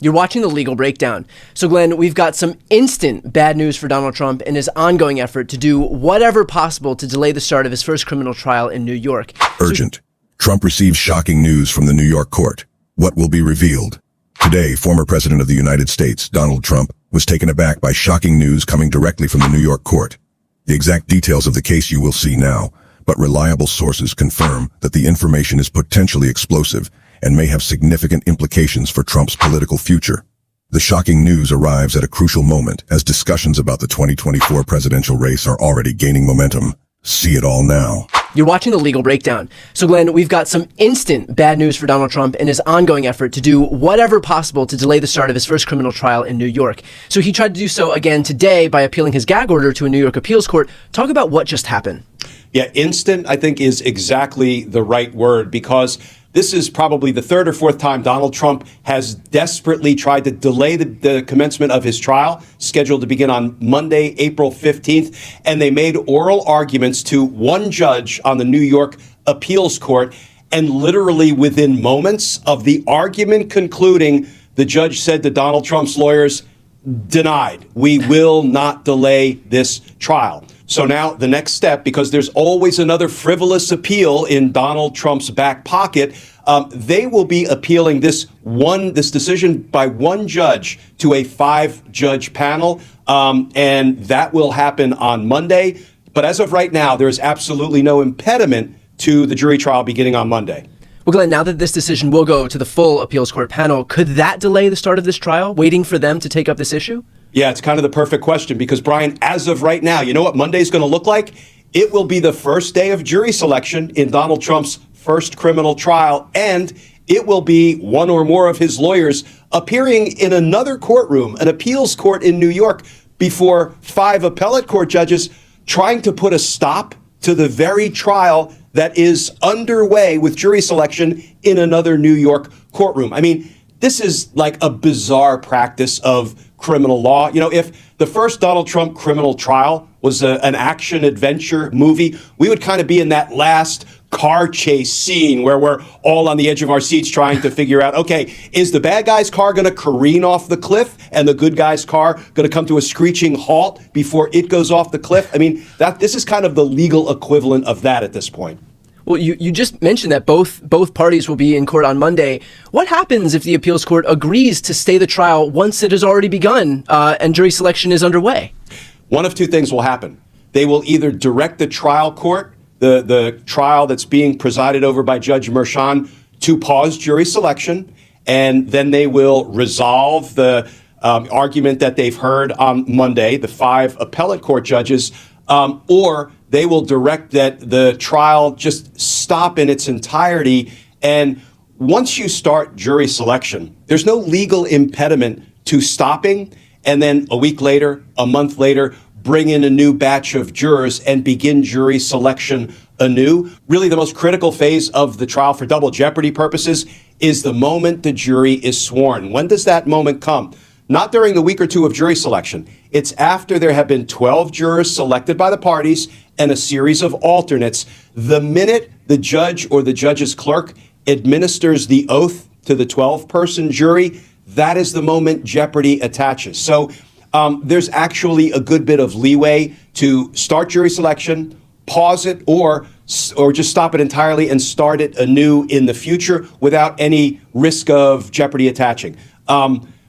You're watching The Legal Breakdown. So, Glenn, we've got some instant bad news for Donald Trump and his ongoing effort to do whatever possible to delay the start of his first criminal trial in New York. Urgent. Trump receives shocking news from the New York court. What will be revealed? Today, former President of the United States, Donald Trump, was taken aback by shocking news coming directly from the New York court. The exact details of the case you will see now, but reliable sources confirm that the information is potentially explosive and may have significant implications for Trump's political future. The shocking news arrives at a crucial moment as discussions about the 2024 presidential race are already gaining momentum. See it all now. You're watching The Legal Breakdown. So, Glenn, we've got some instant bad news for Donald Trump and his ongoing effort to do whatever possible to delay the start of his first criminal trial in New York. So he tried to do so again today by appealing his gag order to a New York appeals court. Talk about what just happened. Yeah, instant, I think, is exactly the right word, because this is probably the third or fourth time Donald Trump has desperately tried to delay the commencement of his trial, scheduled to begin on Monday, April 15th. And they made oral arguments to one judge on the New York appeals court. And literally within moments of the argument concluding, the judge said to Donald Trump's lawyers, "Denied. We will not delay this trial." So now the next step, because there's always another frivolous appeal in Donald Trump's back pocket, they will be appealing this decision by one judge to a 5-judge panel, and that will happen on Monday. But as of right now, there is absolutely no impediment to the jury trial beginning on Monday. Well, Glenn, now that this decision will go to the full appeals court panel, could that delay the start of this trial, waiting for them to take up this issue? Yeah, it's kind of the perfect question because, Brian, as of right now, you know what Monday's going to look like? It will be the first day of jury selection in Donald Trump's first criminal trial, and it will be one or more of his lawyers appearing in another courtroom, an appeals court in New York, before 5 appellate court judges trying to put a stop to the very trial that is underway with jury selection in another New York courtroom. I mean, this is like a bizarre practice of criminal law. You know, if the first Donald Trump criminal trial was an action adventure movie, we would kind of be in that last car chase scene where we're all on the edge of our seats trying to figure out, okay, is the bad guy's car going to careen off the cliff and the good guy's car going to come to a screeching halt before it goes off the cliff? I mean, this is kind of the legal equivalent of that at this point. Well, you just mentioned that both parties will be in court on Monday. What happens if the appeals court agrees to stay the trial once it has already begun and jury selection is underway? One of two things will happen. They will either direct the trial court, the trial that's being presided over by Judge Merchan, to pause jury selection, and then they will resolve the argument that they've heard on Monday, the 5 appellate court judges, or they will direct that the trial just stop in its entirety. And once you start jury selection, there's no legal impediment to stopping and then a week later, a month later, bring in a new batch of jurors and begin jury selection anew. Really, the most critical phase of the trial for double jeopardy purposes is the moment the jury is sworn. When does that moment come? Not during the week or two of jury selection. It's after there have been 12 jurors selected by the parties and a series of alternates. The minute the judge or the judge's clerk administers the oath to the 12-person jury, that is the moment jeopardy attaches. So there's actually a good bit of leeway to start jury selection, pause it, or just stop it entirely and start it anew in the future without any risk of jeopardy attaching.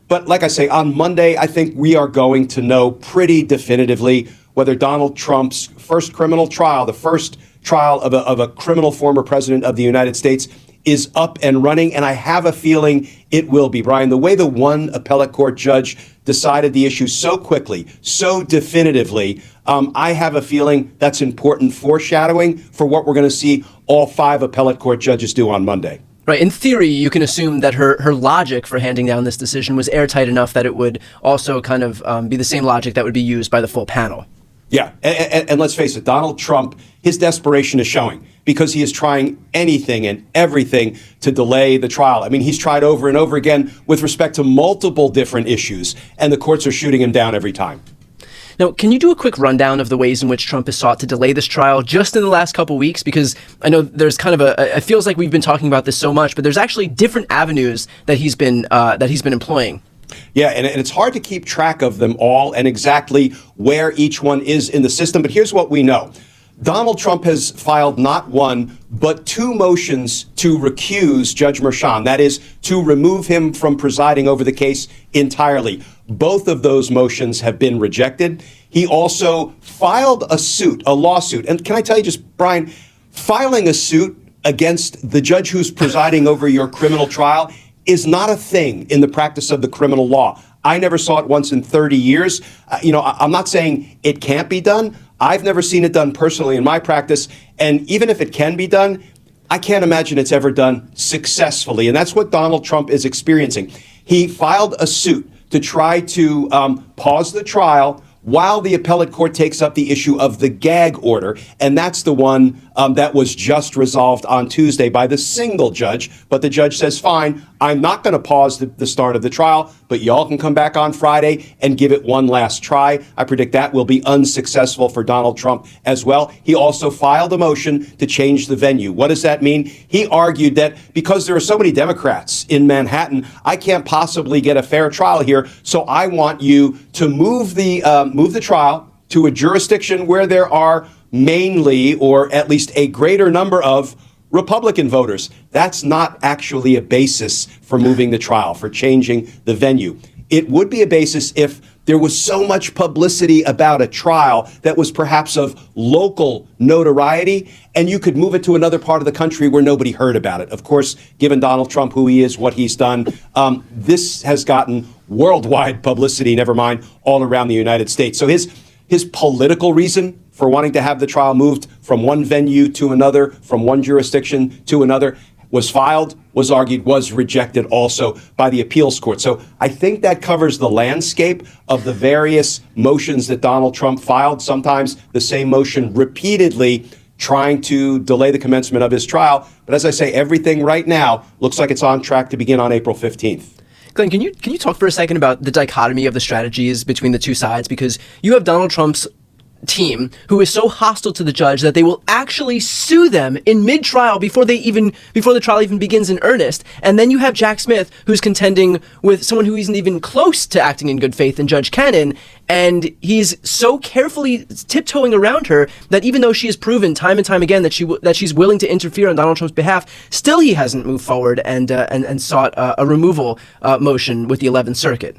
But like I say, on Monday, I think we are going to know pretty definitively whether Donald Trump's first criminal trial, the first trial of a criminal former president of the United States, is up and running. And I have a feeling it will be, Brian. The way the one appellate court judge decided the issue so quickly, so definitively, I have a feeling that's important foreshadowing for what we're going to see all 5 appellate court judges do on Monday. Right. In theory, you can assume that her logic for handing down this decision was airtight enough that it would also kind of be the same logic that would be used by the full panel. Yeah. And let's face it, Donald Trump, his desperation is showing because he is trying anything and everything to delay the trial. I mean, he's tried over and over again with respect to multiple different issues, and the courts are shooting him down every time. Now, can you do a quick rundown of the ways in which Trump has sought to delay this trial just in the last couple weeks? Because I know there's kind of it feels like we've been talking about this so much, but there's actually different avenues that he's been employing. Yeah, and it's hard to keep track of them all and exactly where each one is in the system. But here's what we know. Donald Trump has filed not one, but two motions to recuse Judge Merchan. That is, to remove him from presiding over the case entirely. Both of those motions have been rejected. He also filed a lawsuit. And can I tell you just, Brian, filing a suit against the judge who's presiding over your criminal trial is not a thing in the practice of the criminal law. I never saw it once in 30 years. I'm not saying it can't be done. I've never seen it done personally in my practice. And even if it can be done, I can't imagine it's ever done successfully. And that's what Donald Trump is experiencing. He filed a suit to try to pause the trial while the appellate court takes up the issue of the gag order. And that's the one that was just resolved on Tuesday by the single judge. But the judge says, fine, I'm not going to pause the start of the trial, but y'all can come back on Friday and give it one last try. I predict that will be unsuccessful for Donald Trump as well. He also filed a motion to change the venue. What does that mean? He argued that because there are so many Democrats in Manhattan, I can't possibly get a fair trial here. So I want you to move the trial to a jurisdiction where there are mainly, or at least a greater number of, Republican voters. That's not actually a basis for moving the trial, for changing the venue. It would be a basis if there was so much publicity about a trial that was perhaps of local notoriety, and you could move it to another part of the country where nobody heard about it. Of course, given Donald Trump, who he is, what he's done, this has gotten worldwide publicity, never mind all around the United States. So his political reason for wanting to have the trial moved from one venue to another, from one jurisdiction to another, was filed, was argued, was rejected also by the appeals court. So I think that covers the landscape of the various motions that Donald Trump filed, sometimes the same motion repeatedly, trying to delay the commencement of his trial. But as I say, everything right now looks like it's on track to begin on April 15th. Glenn, can you talk for a second about the dichotomy of the strategies between the two sides? Because you have Donald Trump's team who is so hostile to the judge that they will actually sue them in mid-trial before the trial even begins in earnest. And then you have Jack Smith, who's contending with someone who isn't even close to acting in good faith in Judge Cannon, and he's so carefully tiptoeing around her that even though she has proven time and time again that she's willing to interfere on Donald Trump's behalf, still he hasn't moved forward and sought a removal motion with the 11th Circuit.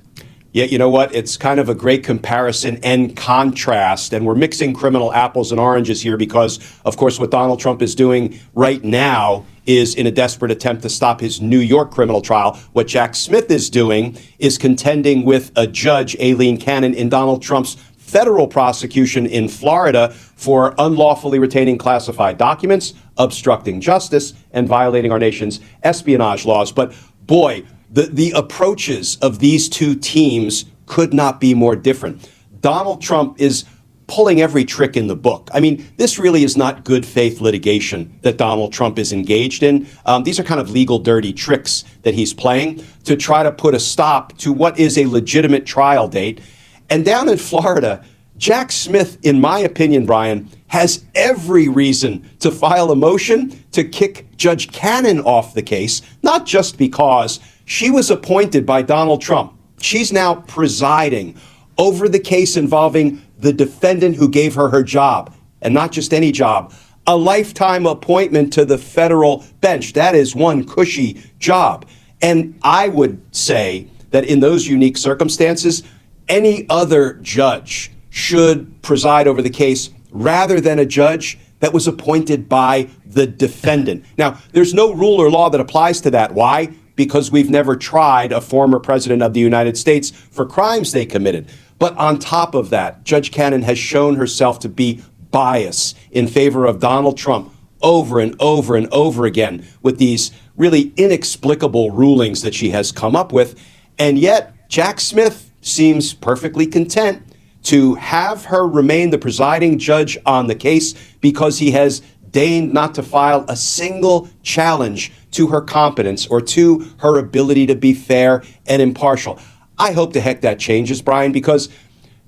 Yeah, you know what? It's kind of a great comparison and contrast. And we're mixing criminal apples and oranges here because, of course, what Donald Trump is doing right now is in a desperate attempt to stop his New York criminal trial. What Jack Smith is doing is contending with a judge, Aileen Cannon, in Donald Trump's federal prosecution in Florida for unlawfully retaining classified documents, obstructing justice, and violating our nation's espionage laws. But boy, the approaches of these two teams could not be more different. Donald Trump is pulling every trick in the book. I mean, this really is not good faith litigation that Donald Trump is engaged in. These are kind of legal dirty tricks that he's playing to try to put a stop to what is a legitimate trial date. And down in Florida, Jack Smith, in my opinion, Brian, has every reason to file a motion to kick Judge Cannon off the case, not just because she was appointed by Donald Trump. She's now presiding over the case involving the defendant who gave her her job, and not just any job, a lifetime appointment to the federal bench. That is one cushy job. And I would say that in those unique circumstances, any other judge should preside over the case rather than a judge that was appointed by the defendant. Now, there's no rule or law that applies to that. Why? Because we've never tried a former president of the United States for crimes they committed. But on top of that, Judge Cannon has shown herself to be biased in favor of Donald Trump over and over and over again with these really inexplicable rulings that she has come up with. And yet, Jack Smith seems perfectly content to have her remain the presiding judge on the case because he has deigned not to file a single challenge to her competence or to her ability to be fair and impartial. I hope the heck that changes, Brian, because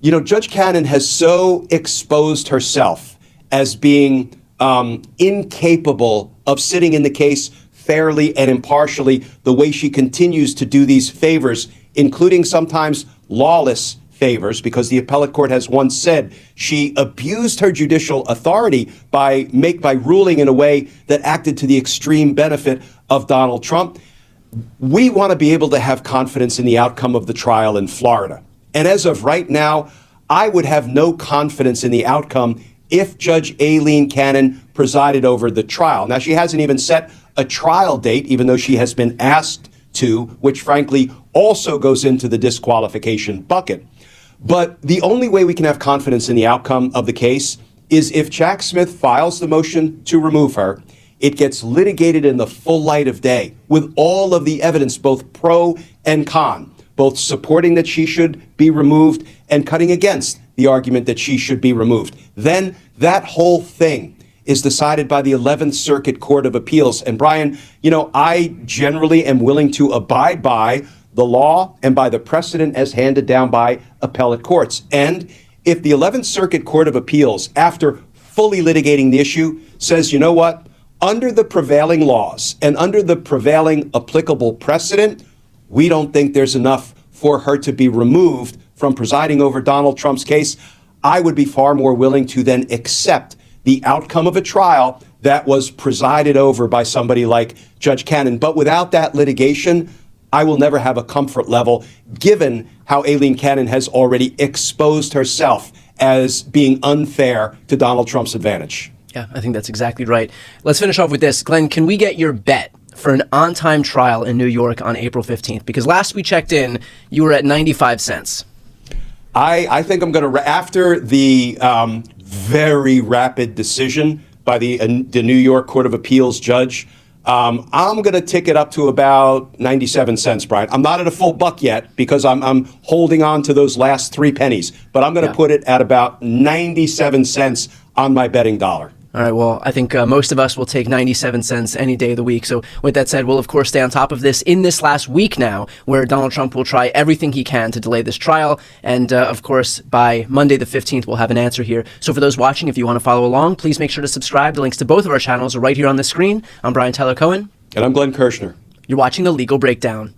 You know, Judge Cannon has so exposed herself as being incapable of sitting in the case fairly and impartially the way she continues to do these favors, including sometimes lawless favors, because the appellate court has once said she abused her judicial authority by ruling in a way that acted to the extreme benefit of Donald Trump. We want to be able to have confidence in the outcome of the trial in Florida. And as of right now, I would have no confidence in the outcome if Judge Aileen Cannon presided over the trial. Now, she hasn't even set a trial date, even though she has been asked to, which frankly also goes into the disqualification bucket. But the only way we can have confidence in the outcome of the case is if Jack Smith files the motion to remove her, it gets litigated in the full light of day with all of the evidence, both pro and con, both supporting that she should be removed and cutting against the argument that she should be removed. Then that whole thing is decided by the 11th Circuit Court of Appeals. And Brian, you know, I generally am willing to abide by the law and by the precedent as handed down by appellate courts. And if the 11th Circuit Court of Appeals, after fully litigating the issue, says, you know what, under the prevailing laws and under the prevailing applicable precedent, we don't think there's enough for her to be removed from presiding over Donald Trump's case, I would be far more willing to then accept the outcome of a trial that was presided over by somebody like Judge Cannon. But without that litigation, I will never have a comfort level, given how Aileen Cannon has already exposed herself as being unfair to Donald Trump's advantage. Yeah, I think that's exactly right. Let's finish off with this. Glenn, can we get your bet for an on-time trial in New York on April 15th? Because last we checked in, you were at 95 cents. I think I'm going to, after the very rapid decision by the New York Court of Appeals judge, I'm going to tick it up to about 97 cents, Brian. I'm not at a full buck yet because I'm holding on to those last 3 pennies, but I'm going to put it at about 97 cents on my betting dollar. All right, well, I think most of us will take 97 cents any day of the week. So with that said, we'll, of course, stay on top of this in this last week now, where Donald Trump will try everything he can to delay this trial. And, of course, by Monday the 15th, we'll have an answer here. So for those watching, if you want to follow along, please make sure to subscribe. The links to both of our channels are right here on the screen. I'm Brian Tyler Cohen. And I'm Glenn Kirshner. You're watching The Legal Breakdown.